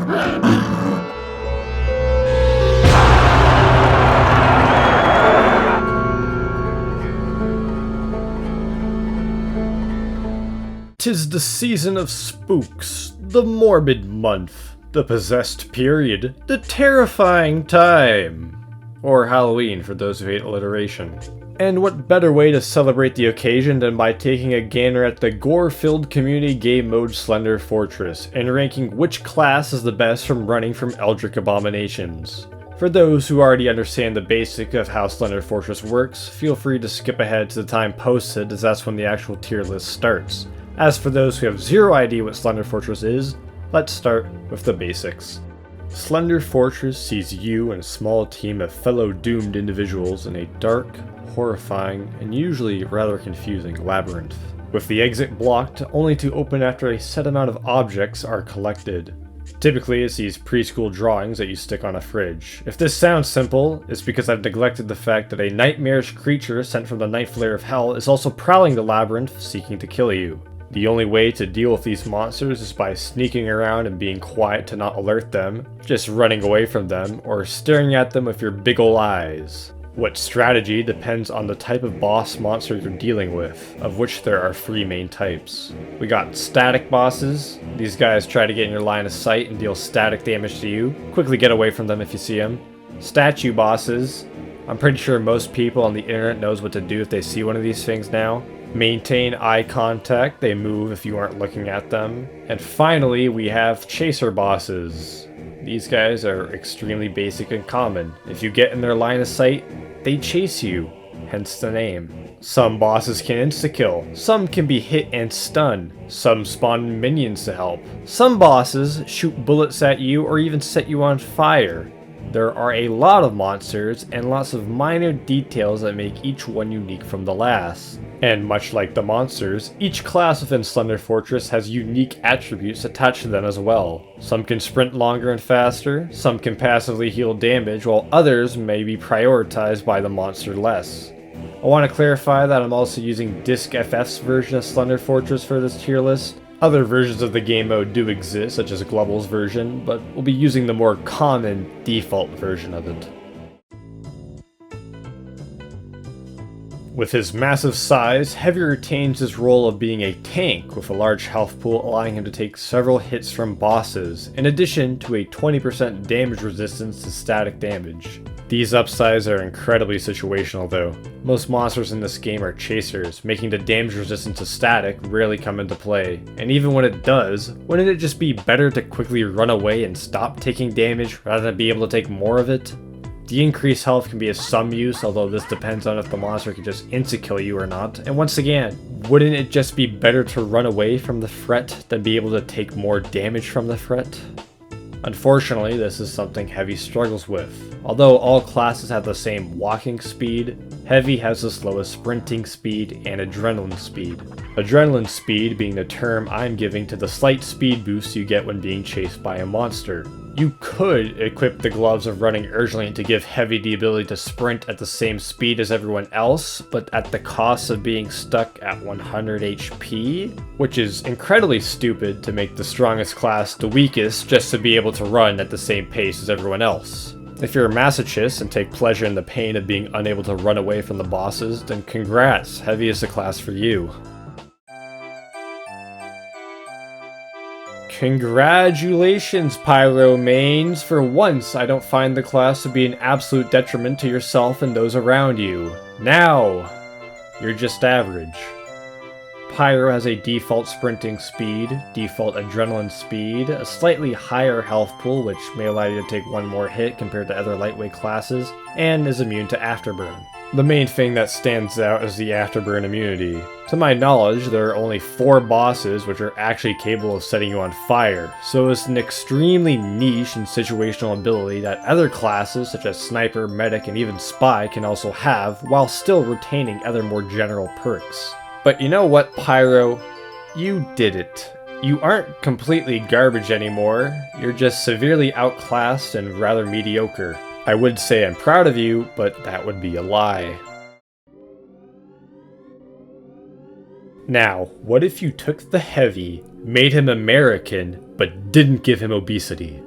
'Tis the season of spooks, the morbid month, the possessed period, the terrifying time. Or Halloween for those who hate alliteration. And what better way to celebrate the occasion than by taking a gander at the gore-filled community game mode Slender Fortress, and ranking which class is the best from running from eldritch abominations. For those who already understand the basic of how Slender Fortress works, feel free to skip ahead to the time posted, as that's when the actual tier list starts. As for those who have zero idea what Slender Fortress is, let's start with the basics. Slender Fortress sees you and a small team of fellow doomed individuals in a dark, horrifying, and usually rather confusing labyrinth, with the exit blocked only to open after a set amount of objects are collected. Typically it's these preschool drawings that you stick on a fridge. If this sounds simple, it's because I've neglected the fact that a nightmarish creature sent from the ninth layer of hell is also prowling the labyrinth seeking to kill you. The only way to deal with these monsters is by sneaking around and being quiet to not alert them, just running away from them, or staring at them with your big ol' eyes. What strategy depends on the type of boss monster you're dealing with, of which there are 3 main types. We got static bosses. These guys try to get in your line of sight and deal static damage to you. Quickly get away from them if you see them. Statue bosses. I'm pretty sure most people on the internet knows what to do if they see one of these things now. Maintain eye contact, they move if you aren't looking at them. And finally, we have chaser bosses. These guys are extremely basic and common. If you get in their line of sight, they chase you, hence the name. Some bosses can insta-kill, some can be hit and stunned, some spawn minions to help. Some bosses shoot bullets at you or even set you on fire. There are a lot of monsters and lots of minor details that make each one unique from the last. And much like the monsters, each class within Slender Fortress has unique attributes attached to them as well. Some can sprint longer and faster, some can passively heal damage, while others may be prioritized by the monster less. I want to clarify that I'm also using Disc.FF's version of Slender Fortress for this tier list. Other versions of the game mode do exist, such as Glubabbles version, but we'll be using the more common default version of it. With his massive size, Heavy retains his role of being a tank with a large health pool, allowing him to take several hits from bosses, in addition to a 20% damage resistance to static damage. These upsides are incredibly situational though. Most monsters in this game are chasers, making the damage resistance to static rarely come into play, and even when it does, wouldn't it just be better to quickly run away and stop taking damage rather than be able to take more of it? The increased health can be of some use, although this depends on if the monster can just insta-kill you or not. And once again, wouldn't it just be better to run away from the threat than be able to take more damage from the threat? Unfortunately, this is something Heavy struggles with. Although all classes have the same walking speed, Heavy has the slowest sprinting speed and adrenaline speed. Adrenaline speed being the term I'm giving to the slight speed boost you get when being chased by a monster. You could equip the gloves of running urgently to give Heavy the ability to sprint at the same speed as everyone else, but at the cost of being stuck at 100 HP, which is incredibly stupid to make the strongest class the weakest just to be able to run at the same pace as everyone else. If you're a masochist and take pleasure in the pain of being unable to run away from the bosses, then congrats, Heavy is the class for you. Congratulations, Pyro mains! For once, I don't find the class to be an absolute detriment to yourself and those around you. Now, you're just average. Pyro has a default sprinting speed, default adrenaline speed, a slightly higher health pool which may allow you to take one more hit compared to other lightweight classes, and is immune to afterburn. The main thing that stands out is the afterburn immunity. To my knowledge, there are only 4 bosses which are actually capable of setting you on fire, so it's an extremely niche and situational ability that other classes such as Sniper, Medic, and even Spy can also have, while still retaining other more general perks. But you know what, Pyro? You did it. You aren't completely garbage anymore, you're just severely outclassed and rather mediocre. I would say I'm proud of you, but that would be a lie. Now, what if you took the Heavy, made him American, but didn't give him obesity?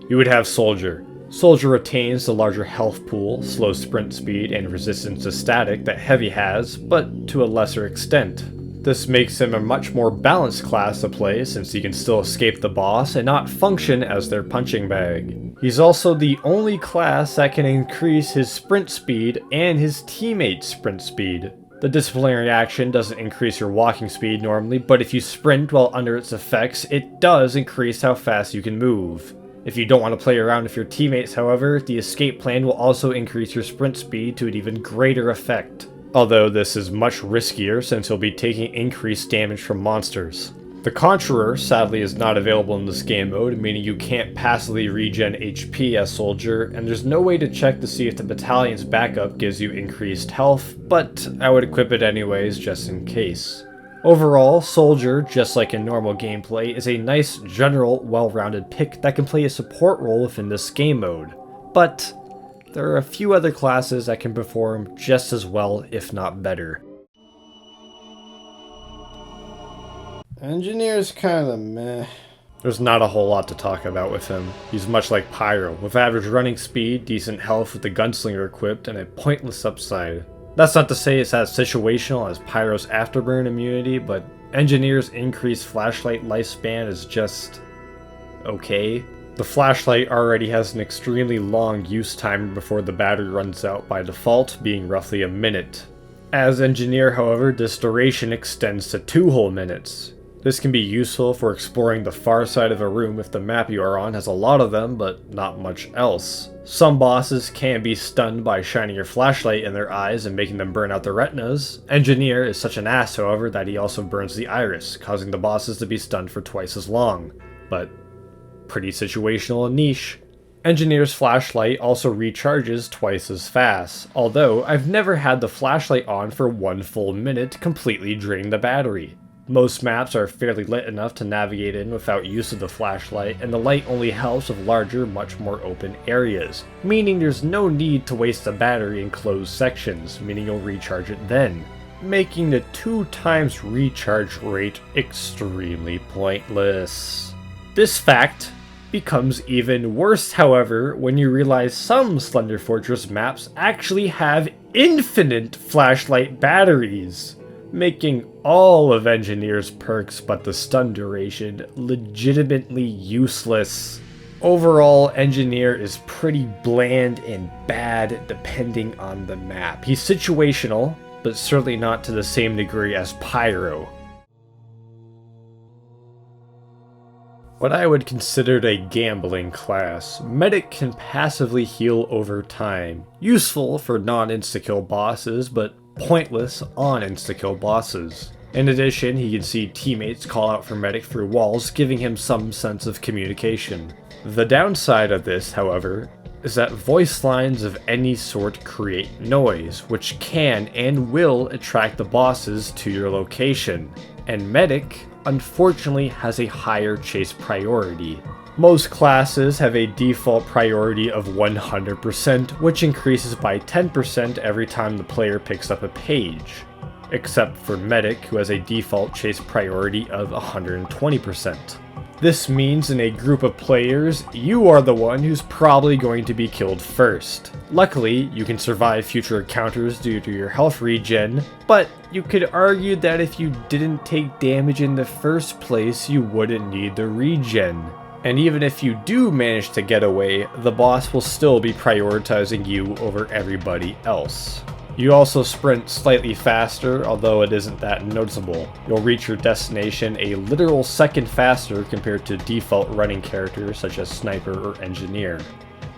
You would have Soldier. Soldier retains the larger health pool, slow sprint speed, and resistance to static that Heavy has, but to a lesser extent. This makes him a much more balanced class to play since he can still escape the boss and not function as their punching bag. He's also the only class that can increase his sprint speed and his teammates' sprint speed. The disciplinary action doesn't increase your walking speed normally, but if you sprint while under its effects, it does increase how fast you can move. If you don't want to play around with your teammates, however, the escape plan will also increase your sprint speed to an even greater effect. Although this is much riskier since you'll be taking increased damage from monsters. The Conjurer sadly is not available in this game mode, meaning you can't passively regen HP as Soldier, and there's no way to check to see if the battalion's backup gives you increased health, but I would equip it anyways just in case. Overall, Soldier, just like in normal gameplay, is a nice, general, well-rounded pick that can play a support role within this game mode. But there are a few other classes that can perform just as well, if not better. Engineer's kinda meh. There's not a whole lot to talk about with him. He's much like Pyro, with average running speed, decent health with the Gunslinger equipped, and a pointless upside. That's not to say it's as situational as Pyro's Afterburn immunity, but Engineer's increased flashlight lifespan is just okay. The flashlight already has an extremely long use time before the battery runs out by default, being roughly a minute. As Engineer, however, this duration extends to 2 whole minutes. This can be useful for exploring the far side of a room if the map you are on has a lot of them, but not much else. Some bosses can be stunned by shining your flashlight in their eyes and making them burn out their retinas. Engineer is such an ass, however, that he also burns the iris, causing the bosses to be stunned for twice as long. But pretty situational and niche. Engineer's flashlight also recharges twice as fast, although I've never had the flashlight on for 1 full minute completely drain the battery. Most maps are fairly lit enough to navigate in without use of the flashlight, and the light only helps with larger, much more open areas, meaning there's no need to waste the battery in closed sections, meaning you'll recharge it then, making the 2 times recharge rate extremely pointless. This fact becomes even worse, however, when you realize some Slender Fortress maps actually have infinite flashlight batteries, making all of Engineer's perks but the stun duration legitimately useless. Overall, Engineer is pretty bland and bad depending on the map. He's situational, but certainly not to the same degree as Pyro. What I would consider a gambling class, Medic can passively heal over time. Useful for non-insta-kill bosses, but pointless on insta-kill bosses. In addition, he can see teammates call out for Medic through walls, giving him some sense of communication. The downside of this, however, is that voice lines of any sort create noise, which can and will attract the bosses to your location. And Medic, unfortunately, has a higher chase priority. Most classes have a default priority of 100%, which increases by 10% every time the player picks up a page, except for Medic, who has a default chase priority of 120%. This means in a group of players, you are the one who's probably going to be killed first. Luckily, you can survive future encounters due to your health regen, but you could argue that if you didn't take damage in the first place, you wouldn't need the regen. And even if you do manage to get away, the boss will still be prioritizing you over everybody else. You also sprint slightly faster, although it isn't that noticeable. You'll reach your destination a literal second faster compared to default running characters such as Sniper or Engineer.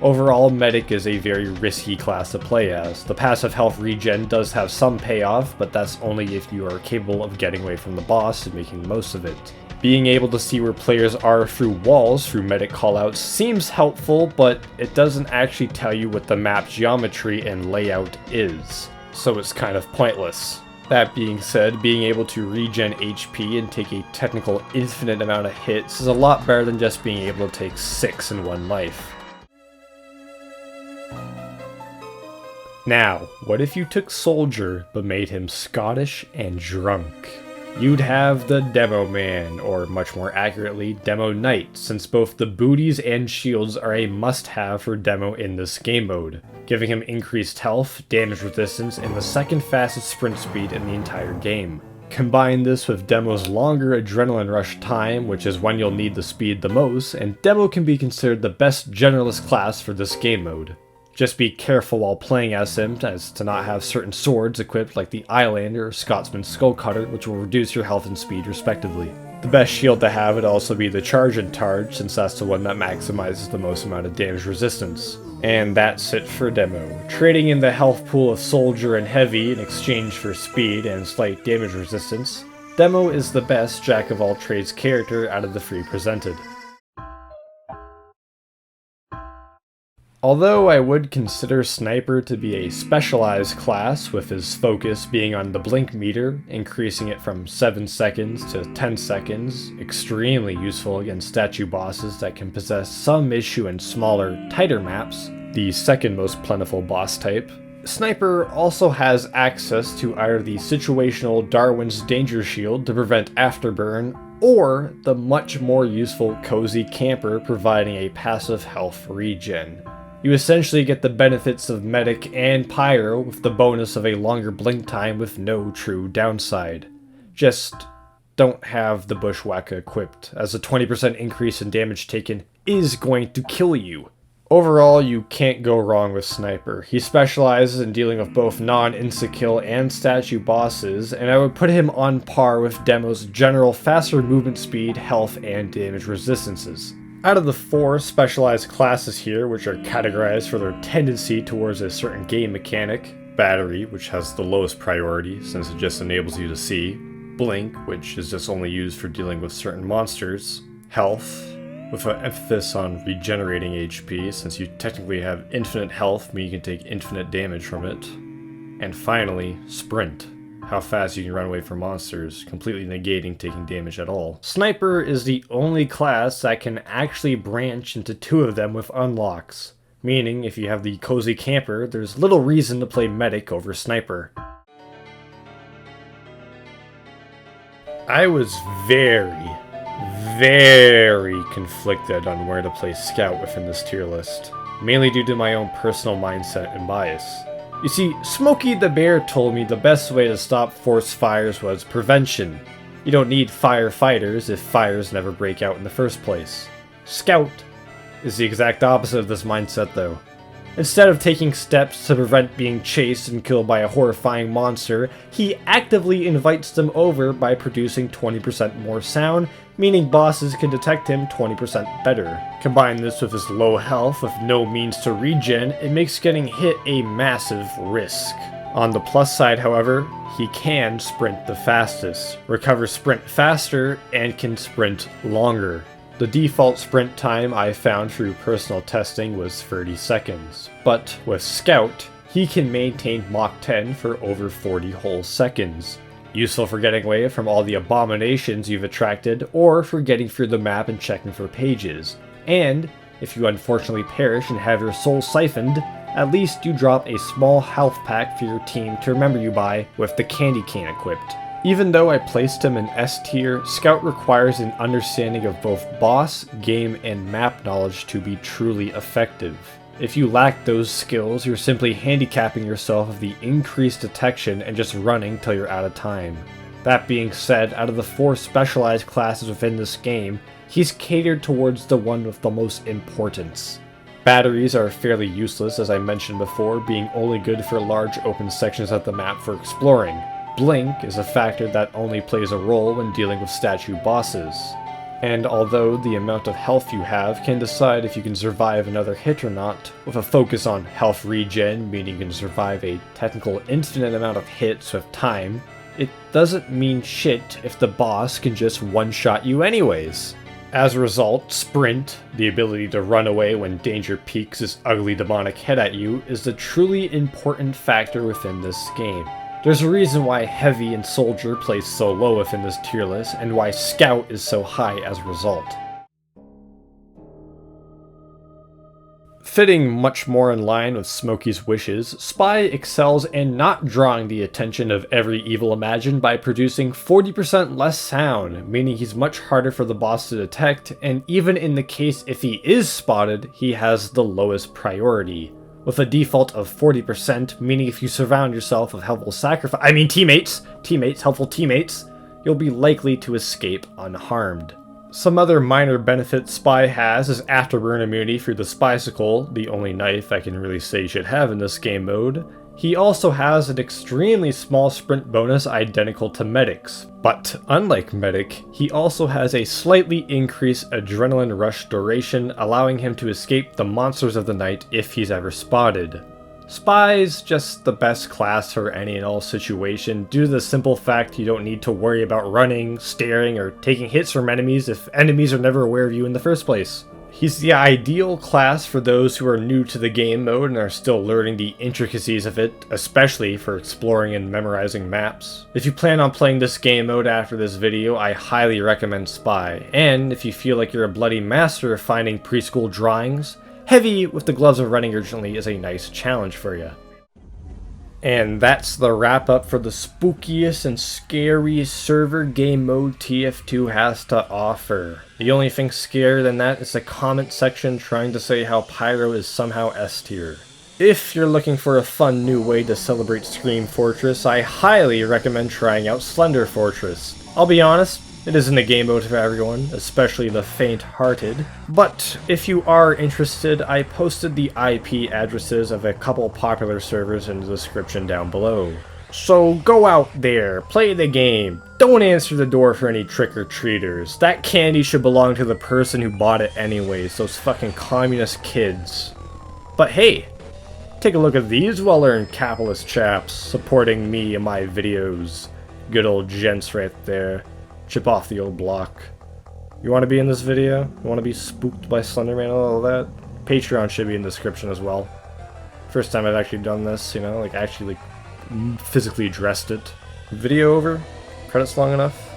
Overall, Medic is a very risky class to play as. The passive health regen does have some payoff, but that's only if you are capable of getting away from the boss and making the most of it. Being able to see where players are through walls through Medic callouts seems helpful, but it doesn't actually tell you what the map geometry and layout is, so it's kind of pointless. That being said, being able to regen HP and take a technical infinite amount of hits is a lot better than just being able to take 6 in one life. Now, what if you took Soldier but made him Scottish and drunk? you'd have the Demo Man, or much more accurately, Demo Knight, since both the booties and shields are a must-have for Demo in this game mode, giving him increased health, damage resistance, and the second fastest sprint speed in the entire game. Combine this with Demo's longer adrenaline rush time, which is when you'll need the speed the most, and Demo can be considered the best generalist class for this game mode. Just be careful while playing as him as to not have certain swords equipped like the Eyelander or Scotsman's Skullcutter, which will reduce your health and speed respectively. The best shield to have would also be the Charge and Targe, since that's the one that maximizes the most amount of damage resistance. And that's it for Demo. Trading in the health pool of Soldier and Heavy in exchange for speed and slight damage resistance, Demo is the best jack-of-all-trades character out of the three presented. Although I would consider Sniper to be a specialized class, with his focus being on the blink meter, increasing it from 7 seconds to 10 seconds, extremely useful against statue bosses that can possess some issue in smaller, tighter maps, the second most plentiful boss type, Sniper also has access to either the situational Darwin's Danger Shield to prevent afterburn, or the much more useful Cozy Camper providing a passive health regen. You essentially get the benefits of Medic and Pyro with the bonus of a longer blink time with no true downside. Just don't have the Bushwhacker equipped, as a 20% increase in damage taken is going to kill you. Overall, you can't go wrong with Sniper. He specializes in dealing with both non-insta-kill and statue bosses, and I would put him on par with Demo's general faster movement speed, health, and damage resistances. Out of the 4 specialized classes here, which are categorized for their tendency towards a certain game mechanic, Battery, which has the lowest priority since it just enables you to see, Blink, which is just only used for dealing with certain monsters, Health, with an emphasis on regenerating HP since you technically have infinite health, meaning you can take infinite damage from it, and finally, Sprint. How fast you can run away from monsters, completely negating taking damage at all. Sniper is the only class that can actually branch into 2 of them with unlocks, meaning if you have the Cozy Camper, there's little reason to play Medic over Sniper. I was very conflicted on where to place Scout within this tier list, mainly due to my own personal mindset and bias. You see, Smokey the Bear told me the best way to stop forest fires was prevention. You don't need firefighters if fires never break out in the first place. Scout is the exact opposite of this mindset though. Instead of taking steps to prevent being chased and killed by a horrifying monster, he actively invites them over by producing 20% more sound, meaning bosses can detect him 20% better. Combine this with his low health with no means to regen, it makes getting hit a massive risk. On the plus side, however, he can sprint the fastest, recover sprint faster, and can sprint longer. The default sprint time I found through personal testing was 30 seconds, but with Scout, he can maintain Mach 10 for over 40 whole seconds. Useful for getting away from all the abominations you've attracted, or for getting through the map and checking for pages. And, if you unfortunately perish and have your soul siphoned, at least you drop a small health pack for your team to remember you by with the candy cane equipped. Even though I placed him in S tier, Scout requires an understanding of both boss, game, and map knowledge to be truly effective. If you lack those skills, you're simply handicapping yourself with the increased detection and just running till you're out of time. That being said, out of the 4 specialized classes within this game, he's catered towards the one with the most importance. Batteries are fairly useless, as I mentioned before, being only good for large open sections of the map for exploring. Blink is a factor that only plays a role when dealing with statue bosses. And although the amount of health you have can decide if you can survive another hit or not, with a focus on health regen, meaning you can survive a technical infinite amount of hits with time, it doesn't mean shit if the boss can just one-shot you anyways. As a result, Sprint, the ability to run away when danger peeks his ugly demonic head at you, is the truly important factor within this game. There's a reason why Heavy and Soldier place so low within this tier list, and why Scout is so high as a result. Fitting much more in line with Smokey's wishes, Spy excels in not drawing the attention of every evil imagined by producing 40% less sound, meaning he's much harder for the boss to detect, and even in the case if he is spotted, he has the lowest priority. With a default of 40%, meaning if you surround yourself with helpful helpful teammates, you'll be likely to escape unharmed. Some other minor benefits Spy has is afterburn immunity through the Spycicle, the only knife I can really say you should have in this game mode. He also has an extremely small sprint bonus identical to Medic's, but unlike Medic, he also has a slightly increased adrenaline rush duration, allowing him to escape the monsters of the night if he's ever spotted. Spy's just the best class for any and all situation due to the simple fact you don't need to worry about running, staring, or taking hits from enemies if enemies are never aware of you in the first place. He's the ideal class for those who are new to the game mode and are still learning the intricacies of it, especially for exploring and memorizing maps. If you plan on playing this game mode after this video, I highly recommend Spy, and if you feel like you're a bloody master of finding preschool drawings, Heavy with the Gloves of Running Urgently is a nice challenge for you. And that's the wrap up for the spookiest and scariest server game mode TF2 has to offer. The only thing scarier than that is the comment section trying to say how Pyro is somehow S tier. If you're looking for a fun new way to celebrate Scream Fortress, I highly recommend trying out Slender Fortress. I'll be honest, it isn't a game mode for everyone, especially the faint-hearted, but if you are interested, I posted the IP addresses of a couple popular servers in the description down below. So go out there, play the game, don't answer the door for any trick-or-treaters. That candy should belong to the person who bought it anyways, those fucking communist kids. But hey, take a look at these well-earned capitalist chaps supporting me and my videos. Good old gents right there. Chip off the old block. You want to be in this video? You want to be spooked by Slenderman and all that? Patreon should be in the description as well. First time I've actually done this, you know, like actually physically addressed it. Video over? Credits long enough?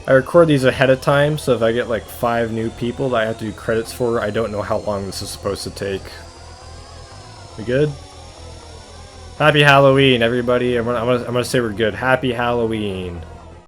I record these ahead of time, so if I get like 5 new people that I have to do credits for, I don't know how long this is supposed to take. We good? Happy Halloween, everybody. I'm gonna say we're good. Happy Halloween.